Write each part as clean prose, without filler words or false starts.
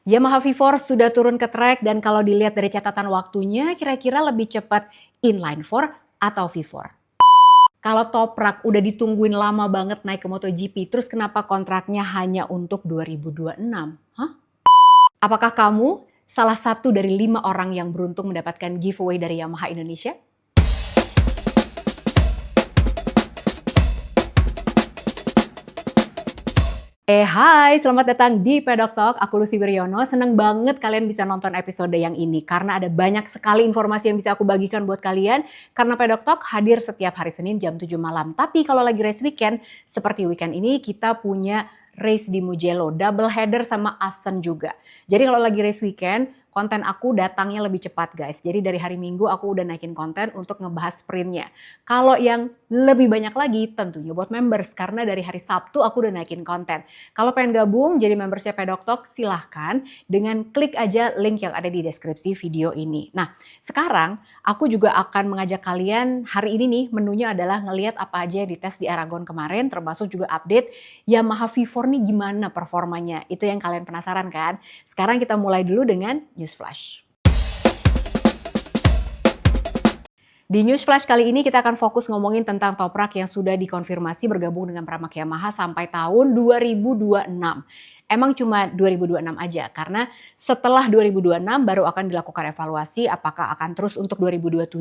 Yamaha V4 sudah turun ke trek dan kalau dilihat dari catatan waktunya kira-kira lebih cepat inline 4 atau V4. Kalau Toprak udah ditungguin lama banget naik ke MotoGP, terus kenapa kontraknya hanya untuk 2026? Hah? Apakah kamu salah satu dari 5 orang yang beruntung mendapatkan giveaway dari Yamaha Indonesia? Hai, selamat datang di Pedok Talk. Aku Lucy Wiryono. Seneng banget kalian bisa nonton episode yang ini karena ada banyak sekali informasi yang bisa aku bagikan buat kalian. Karena Pedok Talk hadir setiap hari Senin jam 7 malam. Tapi kalau lagi race weekend, seperti weekend ini kita punya race di Mugello, double header sama Assen juga. Jadi kalau lagi race weekend, konten aku datangnya lebih cepat guys. Jadi dari hari Minggu aku udah naikin konten untuk ngebahas sprintnya. Kalau yang lebih banyak lagi tentunya buat members karena dari hari Sabtu aku udah naikin konten. Kalau pengen gabung jadi membersnya Pedok Talk silahkan dengan klik aja link yang ada di deskripsi video ini. Nah sekarang aku juga akan mengajak kalian hari ini nih menunya adalah ngelihat apa aja yang dites di Aragon kemarin termasuk juga update Yamaha V4 nih gimana performanya. Itu yang kalian penasaran kan? Sekarang kita mulai dulu dengan News Flash. Di News Flash kali ini kita akan fokus ngomongin tentang Toprak yang sudah dikonfirmasi bergabung dengan Pramac Yamaha sampai tahun 2026. Emang cuma 2026 aja karena setelah 2026 baru akan dilakukan evaluasi apakah akan terus untuk 2027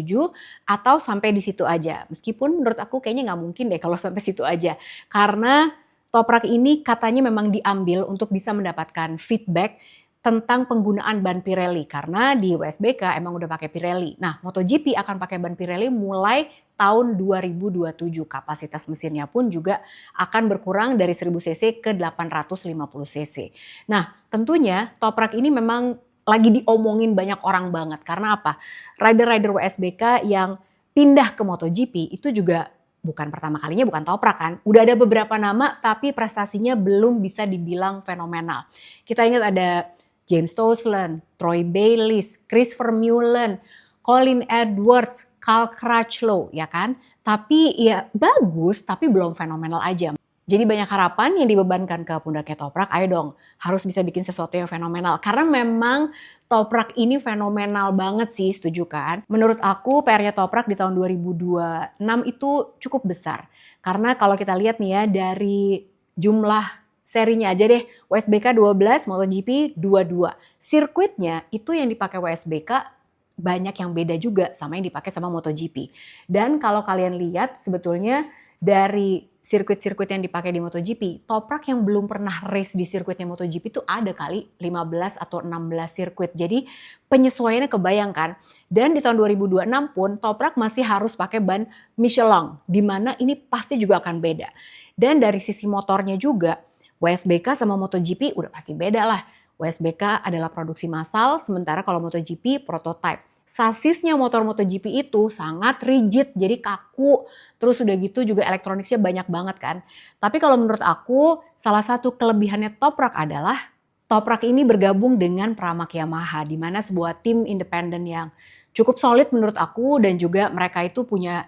atau sampai di situ aja. Meskipun menurut aku kayaknya nggak mungkin deh kalau sampai situ aja. Karena Toprak ini katanya memang diambil untuk bisa mendapatkan feedback tentang penggunaan ban Pirelli karena di WSBK emang udah pakai Pirelli. Nah, MotoGP akan pakai ban Pirelli mulai tahun 2027. Kapasitas mesinnya pun juga akan berkurang dari 1000 cc ke 850 cc. Nah, tentunya Toprak ini memang lagi diomongin banyak orang banget. Karena apa? Rider-rider WSBK yang pindah ke MotoGP itu juga bukan pertama kalinya, bukan Toprak kan. Udah ada beberapa nama tapi prestasinya belum bisa dibilang fenomenal. Kita ingat ada James Toseland, Troy Bayliss, Chris Vermeulen, Colin Edwards, Cal Crutchlow, ya kan? Tapi ya bagus, tapi belum fenomenal aja. Jadi banyak harapan yang dibebankan ke pundaknya Toprak, ayo dong harus bisa bikin sesuatu yang fenomenal. Karena memang Toprak ini fenomenal banget sih, setuju kan? Menurut aku PR-nya Toprak di tahun 2026 itu cukup besar. Karena kalau kita lihat nih ya dari jumlah serinya aja deh, WSBK 12, MotoGP 22. Sirkuitnya itu yang dipakai WSBK banyak yang beda juga sama yang dipakai sama MotoGP. Dan kalau kalian lihat sebetulnya dari sirkuit-sirkuit yang dipakai di MotoGP, Toprak yang belum pernah race di sirkuitnya MotoGP itu ada kali 15 atau 16 sirkuit. Jadi penyesuaiannya kebayangkan. Dan di tahun 2026 pun Toprak masih harus pakai ban Michelin, di mana ini pasti juga akan beda. Dan dari sisi motornya juga, WSBK sama MotoGP udah pasti beda lah. WSBK adalah produksi massal, sementara kalau MotoGP prototype. Sasisnya motor MotoGP itu sangat rigid, jadi kaku. Terus udah gitu juga elektroniknya banyak banget kan. Tapi kalau menurut aku, salah satu kelebihannya Toprak adalah Toprak ini bergabung dengan Pramac Yamaha, di mana sebuah tim independen yang cukup solid menurut aku dan juga mereka itu punya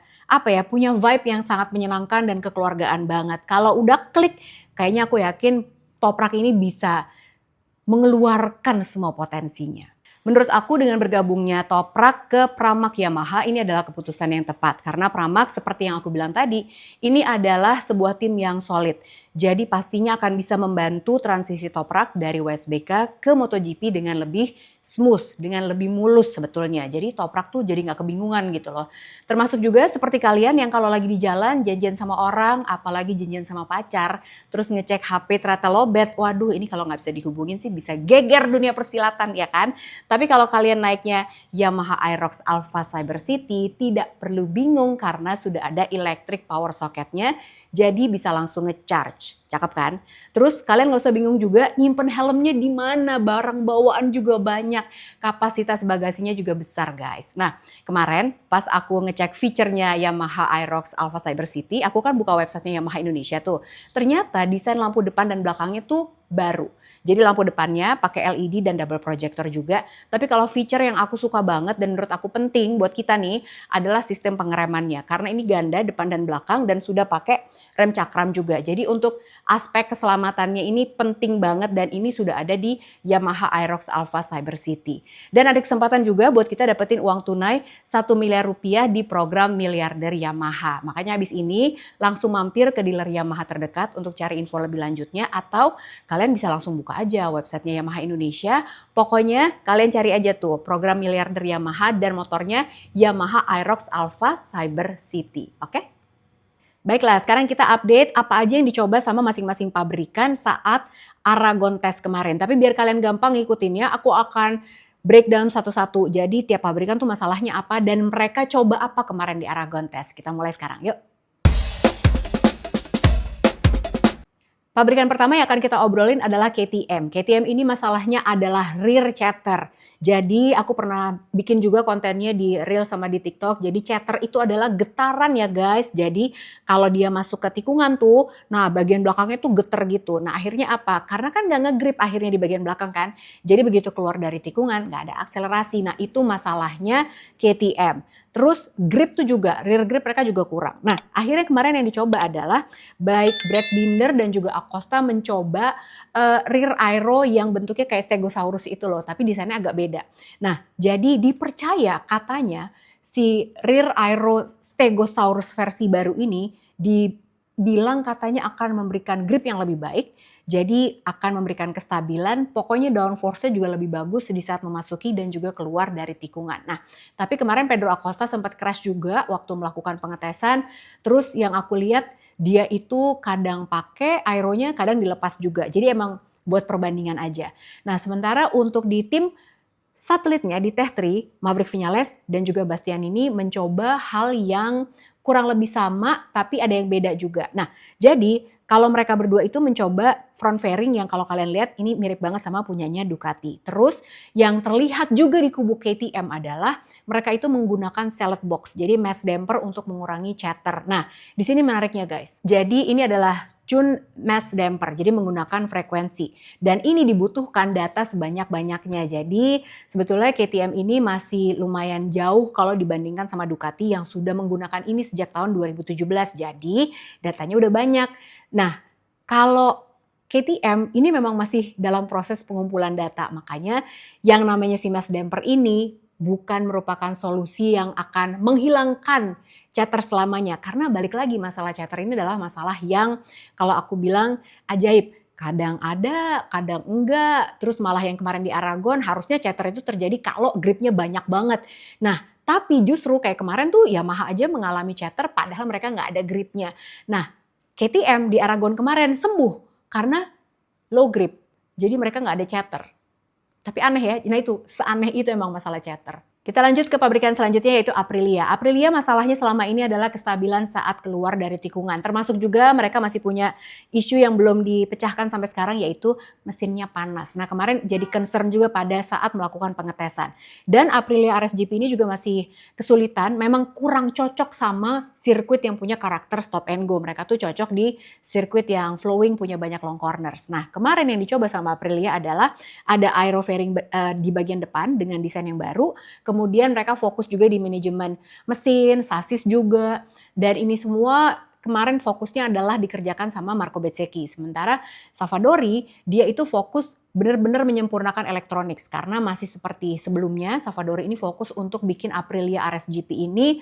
punya vibe yang sangat menyenangkan dan kekeluargaan banget. Kalau udah klik, kayaknya aku yakin Toprak ini bisa mengeluarkan semua potensinya. Menurut aku dengan bergabungnya Toprak ke Pramac Yamaha ini adalah keputusan yang tepat. Karena Pramac seperti yang aku bilang tadi, ini adalah sebuah tim yang solid. Jadi pastinya akan bisa membantu transisi Toprak dari WSBK ke MotoGP dengan lebih smooth, dengan lebih mulus sebetulnya. Jadi Toprak tuh jadi gak kebingungan gitu loh. Termasuk juga seperti kalian yang kalau lagi di jalan janjian sama orang, apalagi janjian sama pacar, terus ngecek HP ternyata lowbat, waduh ini kalau gak bisa dihubungin sih bisa geger dunia persilatan ya kan. Tapi kalau kalian naiknya Yamaha Aerox Alpha Cyber City tidak perlu bingung karena sudah ada electric power socketnya. Jadi bisa langsung ngecharge, cakep kan? Terus kalian gak usah bingung juga nyimpen helmnya di mana, barang bawaan juga banyak, kapasitas bagasinya juga besar guys. Nah kemarin pas aku ngecek fiturnya Yamaha Aerox Alpha Cyber City, aku kan buka websitenya Yamaha Indonesia tuh. Ternyata desain lampu depan dan belakangnya tuh baru. Jadi lampu depannya pakai LED dan double projector juga. Tapi kalau feature yang aku suka banget dan menurut aku penting buat kita nih adalah sistem pengeremannya. Karena ini ganda depan dan belakang dan sudah pakai rem cakram juga. Jadi untuk aspek keselamatannya ini penting banget dan ini sudah ada di Yamaha Aerox Alpha Cyber City. Dan ada kesempatan juga buat kita dapetin uang tunai 1 miliar rupiah di program miliarder Yamaha. Makanya habis ini langsung mampir ke dealer Yamaha terdekat untuk cari info lebih lanjutnya atau kalian bisa langsung buka aja websitenya Yamaha Indonesia. Pokoknya kalian cari aja tuh program miliarder Yamaha dan motornya Yamaha Aerox Alpha Cyber City. Oke? Baiklah, sekarang kita update apa aja yang dicoba sama masing-masing pabrikan saat Aragon Test kemarin. Tapi biar kalian gampang ngikutinnya, aku akan breakdown satu-satu. Jadi tiap pabrikan tuh masalahnya apa dan mereka coba apa kemarin di Aragon Test. Kita mulai sekarang, yuk. Pabrikan pertama yang akan kita obrolin adalah KTM. KTM ini masalahnya adalah rear chatter. Jadi aku pernah bikin juga kontennya di Reel sama di TikTok. Jadi chatter itu adalah getaran ya guys. Jadi kalau dia masuk ke tikungan tuh, nah bagian belakangnya tuh geter gitu. Nah akhirnya apa? Karena kan gak nge-grip akhirnya di bagian belakang kan. Jadi begitu keluar dari tikungan gak ada akselerasi. Nah itu masalahnya KTM. Terus grip tuh juga, rear grip mereka juga kurang. Nah akhirnya kemarin yang dicoba adalah baik Brad Binder dan juga Acosta mencoba rear aero yang bentuknya kayak Stegosaurus itu loh. Tapi desainnya agak beda. Nah jadi dipercaya katanya si rear aero Stegosaurus versi baru ini dibilang katanya akan memberikan grip yang lebih baik. Jadi akan memberikan kestabilan, pokoknya downforce-nya juga lebih bagus di saat memasuki dan juga keluar dari tikungan. Nah, tapi kemarin Pedro Acosta sempat crash juga waktu melakukan pengetesan. Terus yang aku lihat dia itu kadang pakai aeronya, kadang dilepas juga. Jadi emang buat perbandingan aja. Nah, sementara untuk di tim satelitnya di Tech 3, Maverick Viñales dan juga Bastianini mencoba hal yang kurang lebih sama tapi ada yang beda juga. Nah, jadi kalau mereka berdua itu mencoba front fairing yang kalau kalian lihat ini mirip banget sama punyanya Ducati. Terus yang terlihat juga di kubu KTM adalah mereka itu menggunakan salad box. Jadi mass damper untuk mengurangi chatter. Nah, di sini menariknya guys. Jadi ini adalah tune mass damper, jadi menggunakan frekuensi. Dan ini dibutuhkan data sebanyak-banyaknya. Jadi sebetulnya KTM ini masih lumayan jauh kalau dibandingkan sama Ducati yang sudah menggunakan ini sejak tahun 2017. Jadi datanya udah banyak. Nah kalau KTM ini memang masih dalam proses pengumpulan data. Makanya yang namanya si mass damper ini bukan merupakan solusi yang akan menghilangkan chatter selamanya. Karena balik lagi masalah chatter ini adalah masalah yang kalau aku bilang ajaib. Kadang ada, kadang enggak. Terus malah yang kemarin di Aragon harusnya chatter itu terjadi kalau gripnya banyak banget. Nah tapi justru kayak kemarin tuh Yamaha aja mengalami chatter padahal mereka nggak ada gripnya. Nah KTM di Aragon kemarin sembuh karena low grip. Jadi mereka nggak ada chatter. Tapi aneh ya, nah itu seaneh itu emang masalah chatter. Kita lanjut ke pabrikan selanjutnya yaitu Aprilia. Aprilia masalahnya selama ini adalah kestabilan saat keluar dari tikungan. Termasuk juga mereka masih punya isu yang belum dipecahkan sampai sekarang yaitu mesinnya panas. Nah kemarin jadi concern juga pada saat melakukan pengetesan. Dan Aprilia RSGP ini juga masih kesulitan, memang kurang cocok sama sirkuit yang punya karakter stop and go. Mereka tuh cocok di sirkuit yang flowing punya banyak long corners. Nah kemarin yang dicoba sama Aprilia adalah ada aero fairing di bagian depan dengan desain yang baru. Kemudian mereka fokus juga di manajemen mesin, sasis juga. Dan ini semua kemarin fokusnya adalah dikerjakan sama Marco Bezzecchi. Sementara Savadori dia itu fokus benar-benar menyempurnakan elektronik. Karena masih seperti sebelumnya Savadori ini fokus untuk bikin Aprilia RSGP ini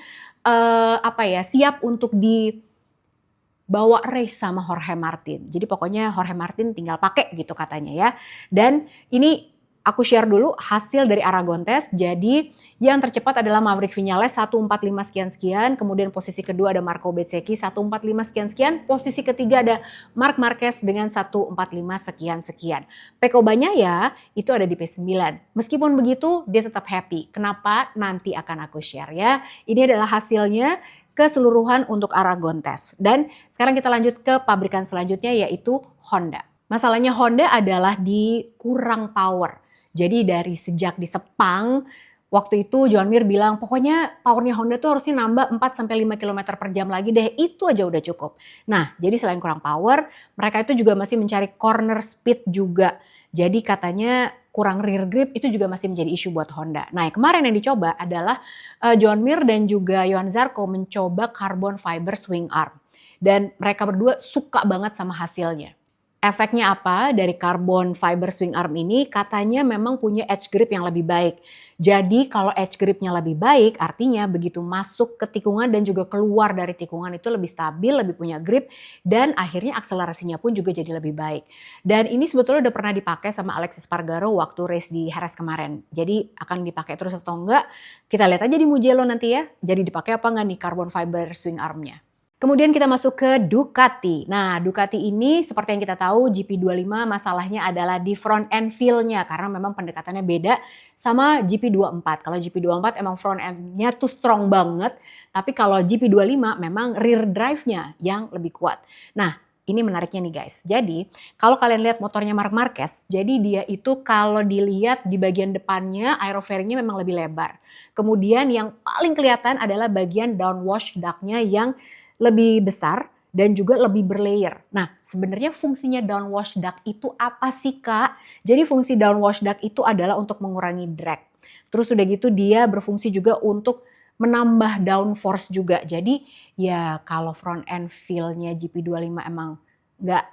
siap untuk dibawa race sama Jorge Martin. Jadi pokoknya Jorge Martin tinggal pakai gitu katanya ya. Dan ini aku share dulu hasil dari Aragon Test. Jadi yang tercepat adalah Maverick Viñales 145 sekian-sekian. Kemudian posisi kedua ada Marco Bezzecchi 145 sekian-sekian. Posisi ketiga ada Marc Marquez dengan 145 sekian-sekian. Pecco Bagnaia itu ada di P9. Meskipun begitu dia tetap happy. Kenapa? Nanti akan aku share ya. Ini adalah hasilnya keseluruhan untuk Aragon Test. Dan sekarang kita lanjut ke pabrikan selanjutnya yaitu Honda. Masalahnya Honda adalah di kurang power. Jadi dari sejak di Sepang, waktu itu Joan Mir bilang pokoknya powernya Honda tuh harusnya nambah 4-5 km per jam lagi deh. Itu aja udah cukup. Nah jadi selain kurang power, mereka itu juga masih mencari corner speed juga. Jadi katanya kurang rear grip itu juga masih menjadi isu buat Honda. Nah, yang kemarin yang dicoba adalah John Mir dan juga Johan Zarco mencoba carbon fiber swing arm. Dan mereka berdua suka banget sama hasilnya. Efeknya apa dari carbon fiber swing arm ini? Katanya memang punya edge grip yang lebih baik. Jadi kalau edge gripnya lebih baik, artinya begitu masuk ke tikungan dan juga keluar dari tikungan itu lebih stabil, lebih punya grip, dan akhirnya akselerasinya pun juga jadi lebih baik. Dan ini sebetulnya udah pernah dipakai sama Alexis Spargaro waktu race di Jerez kemarin. Jadi akan dipakai terus atau enggak, kita lihat aja di Mugello nanti ya. Jadi dipakai apa enggak nih carbon fiber swing armnya. Kemudian kita masuk ke Ducati. Nah, Ducati ini seperti yang kita tahu GP25 masalahnya adalah di front end feel-nya karena memang pendekatannya beda sama GP24. Kalau GP24 emang front end-nya tuh strong banget, tapi kalau GP25 memang rear drive-nya yang lebih kuat. Nah, ini menariknya nih guys. Jadi, kalau kalian lihat motornya Marc Marquez, jadi dia itu kalau dilihat di bagian depannya aerofairing-nya memang lebih lebar. Kemudian yang paling kelihatan adalah bagian downwash duct-nya yang lebih besar dan juga lebih berlayer. Nah, sebenarnya fungsinya downwash duct itu apa sih, Kak? Jadi fungsi downwash duct itu adalah untuk mengurangi drag. Terus udah gitu dia berfungsi juga untuk menambah downforce juga. Jadi ya kalau front end feel-nya GP25 emang nggak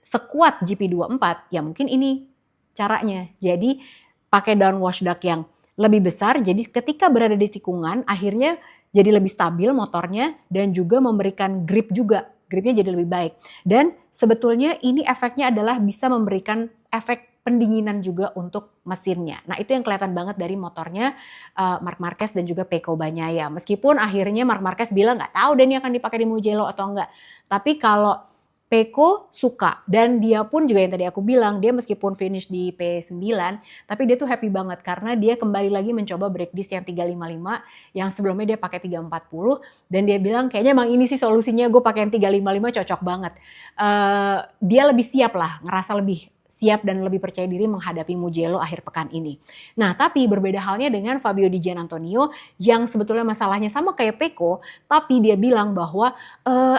sekuat GP24, ya mungkin ini caranya. Jadi pakai downwash duct yang lebih besar, jadi ketika berada di tikungan akhirnya jadi lebih stabil motornya dan juga memberikan grip juga. Gripnya jadi lebih baik. Dan sebetulnya ini efeknya adalah bisa memberikan efek pendinginan juga untuk mesinnya. Nah, itu yang kelihatan banget dari motornya Marc Marquez dan juga Pecco Bagnaia. Meskipun akhirnya Marc Marquez bilang nggak tahu deh ini akan dipakai di Mugello atau enggak. Tapi kalau Pecco suka dan dia pun juga yang tadi aku bilang dia meskipun finish di P9 tapi dia tuh happy banget karena dia kembali lagi mencoba brake disc yang 355 yang sebelumnya dia pakai 340 dan dia bilang kayaknya emang ini sih solusinya gue pakai yang 355 cocok banget. Dia lebih siap lah, ngerasa lebih siap dan lebih percaya diri menghadapi Mugello akhir pekan ini. Nah, tapi berbeda halnya dengan Fabio Di Giannantonio yang sebetulnya masalahnya sama kayak Pecco, tapi dia bilang bahwa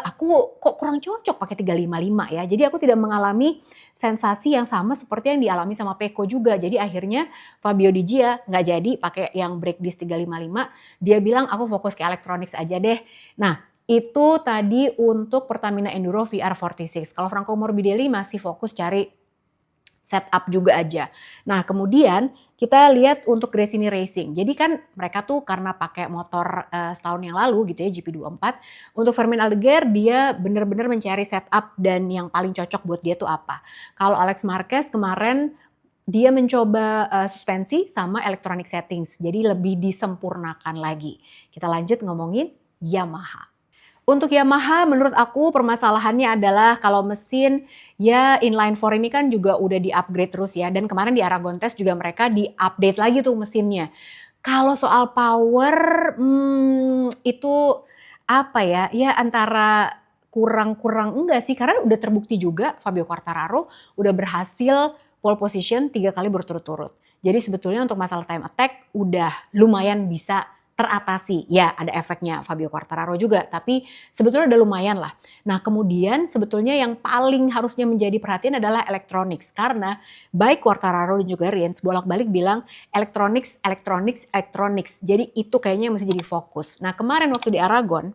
aku kok kurang cocok pakai 355 ya. Jadi aku tidak mengalami sensasi yang sama seperti yang dialami sama Pecco juga. Jadi akhirnya Fabio Di Gia nggak jadi pakai yang brake disc 355. Dia bilang aku fokus ke electronics aja deh. Nah, itu tadi untuk Pertamina Enduro VR46. Kalau Franco Morbidelli masih fokus cari setup juga aja. Nah, kemudian kita lihat untuk Gresini Racing. Jadi kan mereka tuh karena pakai motor setahun yang lalu gitu ya GP24. Untuk Fermin Aldeguer dia benar-benar mencari setup dan yang paling cocok buat dia tuh apa. Kalau Alex Marquez kemarin dia mencoba suspensi sama electronic settings. Jadi lebih disempurnakan lagi. Kita lanjut ngomongin Yamaha. Untuk Yamaha menurut aku permasalahannya adalah kalau mesin ya inline 4 ini kan juga udah di-upgrade terus ya. Dan kemarin di Aragon Test juga mereka di-update lagi tuh mesinnya. Kalau soal power itu apa ya, ya antara kurang-kurang enggak sih. Karena udah terbukti juga Fabio Quartararo udah berhasil pole position 3 kali berturut-turut. Jadi sebetulnya untuk masalah time attack udah lumayan bisa teratasi. Ya ada efeknya Fabio Quartararo juga, tapi sebetulnya udah lumayan lah. Nah kemudian sebetulnya yang paling harusnya menjadi perhatian adalah electronics. Karena baik Quartararo dan juga Rins bolak-balik bilang electronics. Jadi itu kayaknya mesti jadi fokus. Nah kemarin waktu di Aragon,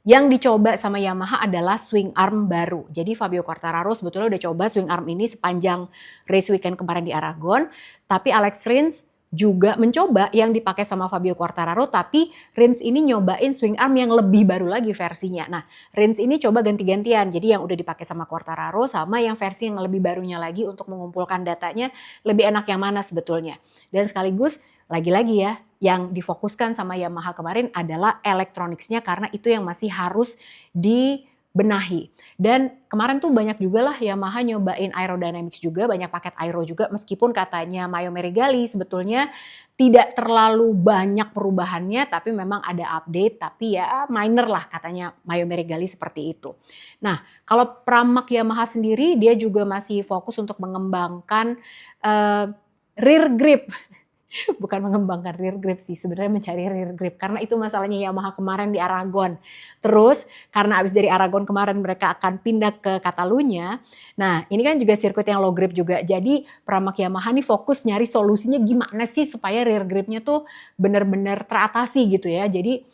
yang dicoba sama Yamaha adalah swing arm baru. Jadi Fabio Quartararo sebetulnya udah coba swing arm ini sepanjang race weekend kemarin di Aragon. Tapi Alex Rins juga mencoba yang dipakai sama Fabio Quartararo, tapi Rins ini nyobain swing arm yang lebih baru lagi versinya. Nah, Rins ini coba ganti-gantian, jadi yang udah dipakai sama Quartararo sama yang versi yang lebih barunya lagi untuk mengumpulkan datanya lebih enak yang mana sebetulnya. Dan sekaligus lagi-lagi ya, yang difokuskan sama Yamaha kemarin adalah electronics-nya karena itu yang masih harus dibenahi. Dan kemarin tuh banyak juga lah Yamaha nyobain aerodynamics juga, banyak paket aero juga meskipun katanya Maio Meregali sebetulnya tidak terlalu banyak perubahannya tapi memang ada update tapi ya minor lah katanya Maio Meregali seperti itu. Nah kalau Pramac Yamaha sendiri dia juga masih fokus untuk mengembangkan rear grip. Bukan mengembangkan rear grip sih, sebenarnya mencari rear grip. Karena itu masalahnya Yamaha kemarin di Aragon. Terus karena abis dari Aragon kemarin mereka akan pindah ke Catalunya. Nah ini kan juga sirkuit yang low grip juga. Jadi Pramac Yamaha nih fokus nyari solusinya gimana sih supaya rear gripnya tuh bener-bener teratasi gitu ya. Jadi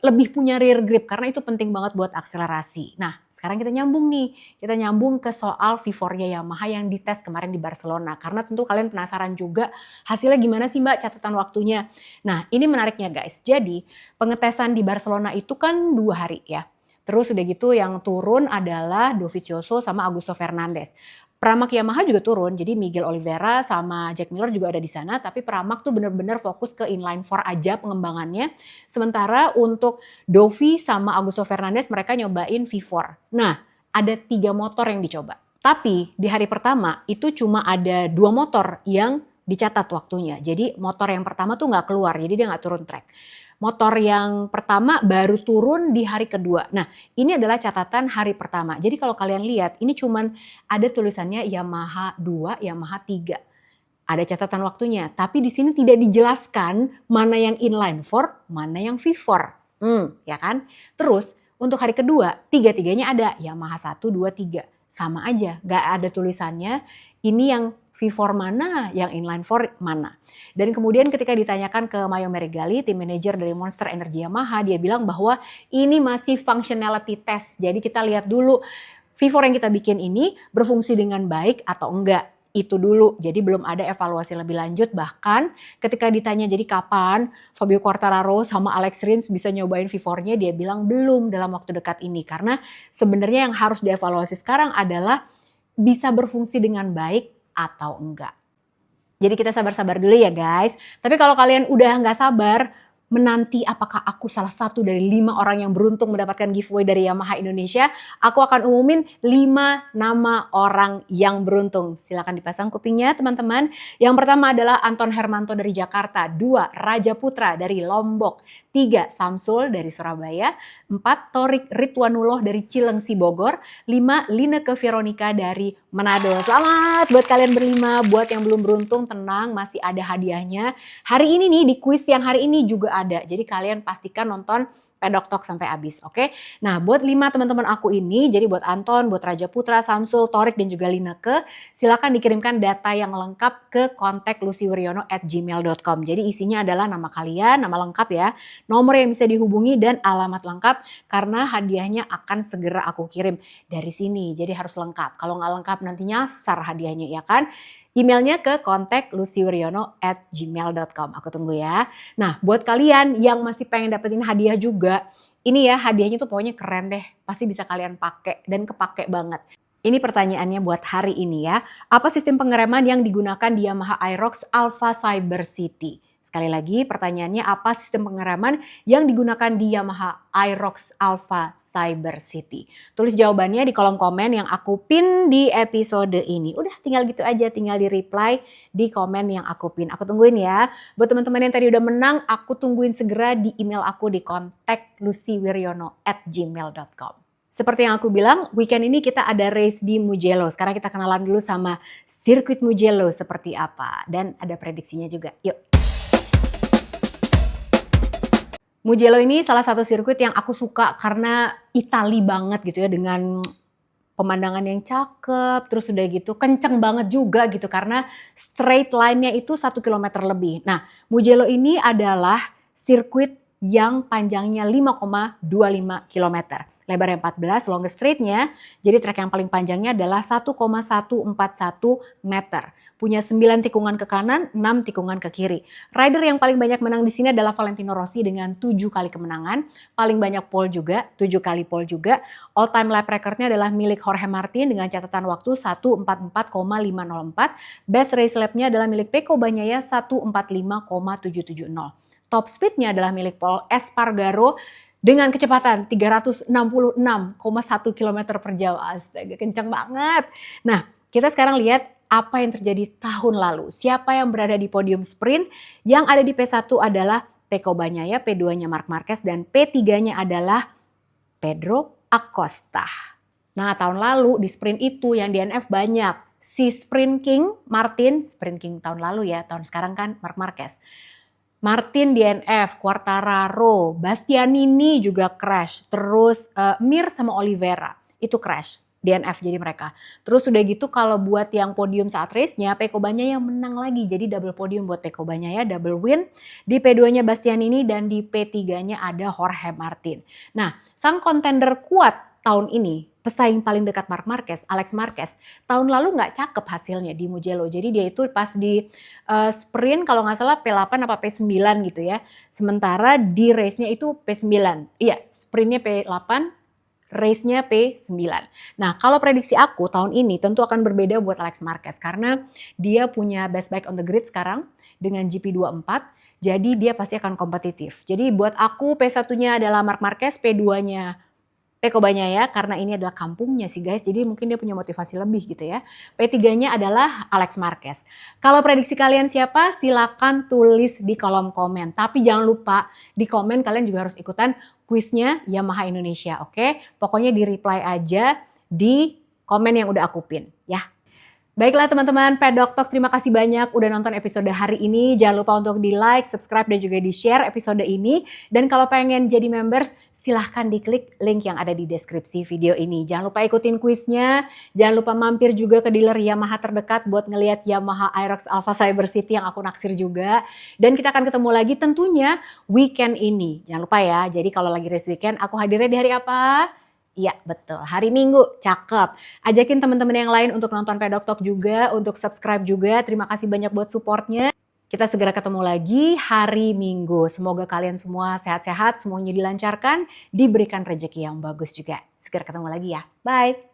lebih punya rear grip karena itu penting banget buat akselerasi. Nah sekarang kita nyambung nih, kita nyambung ke soal V4-nya Yamaha yang dites kemarin di Barcelona. Karena tentu kalian penasaran juga hasilnya gimana sih Mbak catatan waktunya. Nah ini menariknya guys, jadi pengetesan di Barcelona itu kan 2 hari ya. Terus udah gitu yang turun adalah Dovizioso sama Augusto Fernandes. Pramac Yamaha juga turun, jadi Miguel Oliveira sama Jack Miller juga ada di sana, tapi Pramac tuh bener-bener fokus ke inline 4 aja pengembangannya. Sementara untuk Dovi sama Augusto Fernandes mereka nyobain V4. Nah, ada 3 motor yang dicoba. Tapi di hari pertama itu cuma ada 2 motor yang dicatat waktunya. Jadi motor yang pertama tuh nggak keluar, jadi dia nggak turun track. Motor yang pertama baru turun di hari kedua. Nah, ini adalah catatan hari pertama. Jadi kalau kalian lihat, ini cuman ada tulisannya Yamaha 2, Yamaha 3. Ada catatan waktunya, tapi di sini tidak dijelaskan mana yang inline 4, mana yang V4. Ya kan? Terus untuk hari kedua, tiga-tiganya ada Yamaha 1, 2, 3. Sama aja, nggak ada tulisannya ini yang V4 mana, yang inline 4 mana. Dan kemudian ketika ditanyakan ke Mayo Meregali, tim manajer dari Monster Energy Yamaha, dia bilang bahwa ini masih functionality test. Jadi kita lihat dulu V4 yang kita bikin ini berfungsi dengan baik atau enggak. Itu dulu, jadi belum ada evaluasi lebih lanjut. Bahkan ketika ditanya jadi kapan Fabio Quartararo sama Alex Rins bisa nyobain V4-nya, dia bilang belum dalam waktu dekat ini. Karena sebenarnya yang harus dievaluasi sekarang adalah bisa berfungsi dengan baik atau enggak. Jadi kita sabar-sabar dulu ya guys. Tapi kalau kalian udah nggak sabar, menanti apakah aku salah satu dari 5 orang yang beruntung mendapatkan giveaway dari Yamaha Indonesia, aku akan umumin 5 nama orang yang beruntung. Silakan dipasang kupingnya teman-teman. Yang pertama adalah Anton Hermanto dari Jakarta, 2 Raja Putra dari Lombok, 3 Samsul dari Surabaya, 4 Torik Ridwanuloh dari Cilengsi Bogor, 5 Lineke Veronica dari Manado. Selamat buat kalian berlima. Buat yang belum beruntung tenang, masih ada hadiahnya. Hari ini nih di kuis yang hari ini juga ada. Jadi kalian pastikan nonton Pedok Talk sampai habis, oke? Nah, buat 5 teman-teman aku ini, jadi buat Anton, buat Raja Putra, Samsul, Torik, dan juga Lineke, silakan dikirimkan data yang lengkap ke kontak luciwiryono@gmail.com. Jadi isinya adalah nama kalian, nama lengkap ya, nomor yang bisa dihubungi, dan alamat lengkap, karena hadiahnya akan segera aku kirim dari sini. Jadi harus lengkap. Kalau nggak lengkap nanti nyasar hadiahnya ya kan? Emailnya ke kontak luciwiryono@gmail.com. Aku tunggu ya. Nah buat kalian yang masih pengen dapetin hadiah juga, ini ya hadiahnya tuh pokoknya keren deh. Pasti bisa kalian pakai dan kepake banget. Ini pertanyaannya buat hari ini ya. Apa sistem pengereman yang digunakan di Yamaha Aerox Alpha Cyber City? Sekali lagi pertanyaannya, apa sistem pengereman yang digunakan di Yamaha Aerox Alpha Cyber City? Tulis jawabannya di kolom komen yang aku pin di episode ini. Udah tinggal gitu aja, tinggal di reply di komen yang aku pin. Aku tungguin ya. Buat teman-teman yang tadi udah menang, aku tungguin segera di email aku di kontak luciwiryono@gmail.com. Seperti yang aku bilang, weekend ini kita ada race di Mugello. Sekarang kita kenalan dulu sama sirkuit Mugello seperti apa. Dan ada prediksinya juga. Yuk. Mugello ini salah satu sirkuit yang aku suka karena Itali banget gitu ya, dengan pemandangan yang cakep, terus udah gitu kenceng banget juga gitu karena straight line-nya itu 1 kilometer lebih. Nah, Mugello ini adalah sirkuit yang panjangnya 5,25 kilometer. Lebarnya 14, longest straight-nya, jadi trek yang paling panjangnya adalah 1,141 meter. Punya 9 tikungan ke kanan, 6 tikungan ke kiri. Rider yang paling banyak menang di sini adalah Valentino Rossi dengan 7 kali kemenangan. Paling banyak pole juga, 7 kali pole juga. All time lap record-nya adalah milik Jorge Martin dengan catatan waktu 1:44,504. Best race lap-nya adalah milik Pecco Bagnaia 1:45,770. Top speed-nya adalah milik Paul Espargaro dengan kecepatan 366,1 km per jam. Astaga, kencang banget. Nah, kita sekarang lihat apa yang terjadi tahun lalu. Siapa yang berada di podium sprint? Yang ada di P1 adalah Pecco Bagnaia, P2-nya Marc Marquez, dan P3-nya adalah Pedro Acosta. Nah, tahun lalu di sprint itu yang DNF banyak. si Sprint King, Martin, Sprint King tahun lalu ya, tahun sekarang kan Marc Marquez. Martin DNF, Quartararo, Bastianini juga crash, terus Mir sama Oliveira itu crash, DNF jadi mereka. Terus udah gitu kalau buat yang podium saat race-nya, Pecco Bagnaia yang menang lagi, jadi double podium buat Pecco Bagnaia, double win. Di P2-nya Bastianini dan di P3-nya ada Jorge Martin. Nah, sang kontender kuat tahun ini, pesaing paling dekat Marc Marquez, Alex Marquez, tahun lalu nggak cakep hasilnya di Mugello. Jadi dia itu pas di sprint kalau nggak salah P8 apa P9 gitu ya. Sementara di race-nya itu P9. Iya, sprintnya P8, race-nya P9. Nah, kalau prediksi aku tahun ini tentu akan berbeda buat Alex Marquez karena dia punya best bike on the grid sekarang dengan GP24. Jadi dia pasti akan kompetitif. Jadi buat aku P1-nya adalah Marc Marquez, P2-nya Pecco Bagnaia karena ini adalah kampungnya sih guys, jadi mungkin dia punya motivasi lebih gitu ya. P3-nya adalah Alex Marquez. Kalau prediksi kalian siapa? Silakan tulis di kolom komen. Tapi jangan lupa di komen kalian juga harus ikutan kuisnya Yamaha Indonesia, oke? Pokoknya di reply aja di komen yang udah aku pin ya. Baiklah teman-teman, Pedok Talk terima kasih banyak udah nonton episode hari ini. Jangan lupa untuk di like, subscribe, dan juga di share episode ini. Dan kalau pengen jadi members, silahkan diklik link yang ada di deskripsi video ini. Jangan lupa ikutin kuisnya. Jangan lupa mampir juga ke dealer Yamaha terdekat buat ngelihat Yamaha Aerox Alpha Cyber City yang aku naksir juga. Dan kita akan ketemu lagi tentunya weekend ini. Jangan lupa ya, jadi kalau lagi race weekend, aku hadirnya di hari apa? Iya betul, hari Minggu, cakep. Ajakin teman-teman yang lain untuk nonton Pedok Talk juga, untuk subscribe juga. Terima kasih banyak buat supportnya. Kita segera ketemu lagi hari Minggu. Semoga kalian semua sehat-sehat, semuanya dilancarkan, diberikan rezeki yang bagus juga. Segera ketemu lagi ya, bye.